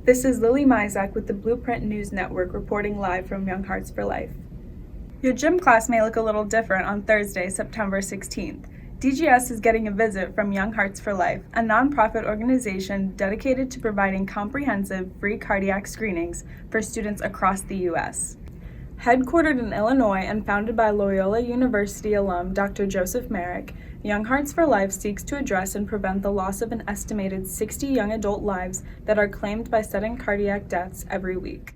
This is Lily Mizak with the Blueprint News Network reporting live from Young Hearts for Life. Your gym class may look a little different on Thursday, September 16th. DGS is getting a visit from Young Hearts for Life, a nonprofit organization dedicated to providing comprehensive free cardiac screenings for students across the U.S. Headquartered in Illinois and founded by Loyola University alum Dr. Joseph Merrick, Young Hearts for Life seeks to address and prevent the loss of an estimated 60 young adult lives that are claimed by sudden cardiac deaths every week.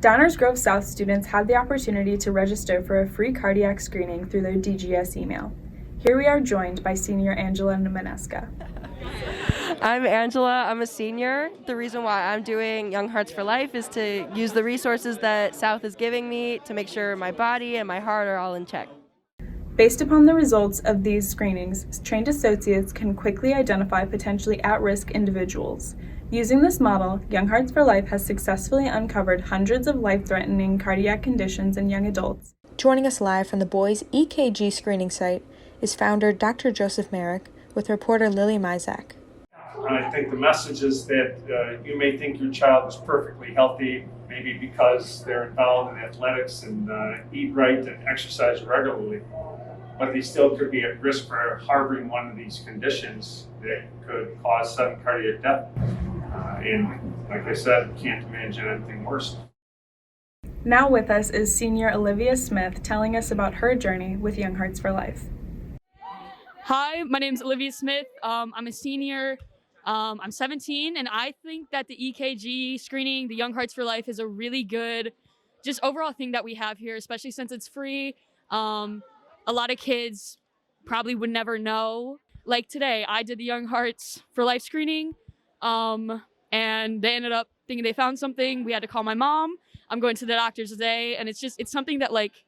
Downers Grove South students had the opportunity to register for a free cardiac screening through their DGS email. Here we are joined by senior Angela Nemaneska. I'm Angela. I'm a senior. The reason why I'm doing Young Hearts for Life is to use the resources that South is giving me to make sure my body and my heart are all in check. Based upon the results of these screenings, trained associates can quickly identify potentially at-risk individuals. Using this model, Young Hearts for Life has successfully uncovered hundreds of life-threatening cardiac conditions in young adults. Joining us live from the boys' EKG screening site is founder Dr. Joseph Merrick with reporter Lily Mizak. I think the message is that you may think your child is perfectly healthy, maybe because they're involved in athletics and eat right and exercise regularly, but they still could be at risk for harboring one of these conditions that could cause sudden cardiac death. And like I said, can't imagine anything worse. Now with us is senior Olivia Smith telling us about her journey with Young Hearts for Life. Hi, my name is Olivia Smith. I'm a senior. I'm 17, and I think that the EKG screening, the Young Hearts for Life, is a really good, just overall thing that we have here, especially since it's free. A lot of kids probably would never know. Like today, I did the Young Hearts for Life screening, and they ended up thinking they found something. We had to call my mom. I'm going to the doctor today, and it's something that, like,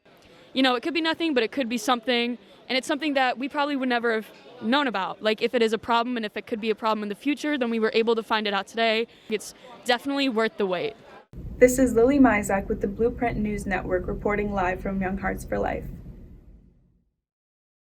you know, it could be nothing, but it could be something. And it's something that we probably would never have known about. Like, if it is a problem and if it could be a problem in the future, then we were able to find it out today. It's definitely worth the wait. This is Lily Mizak with the Blueprint News Network reporting live from Young Hearts for Life.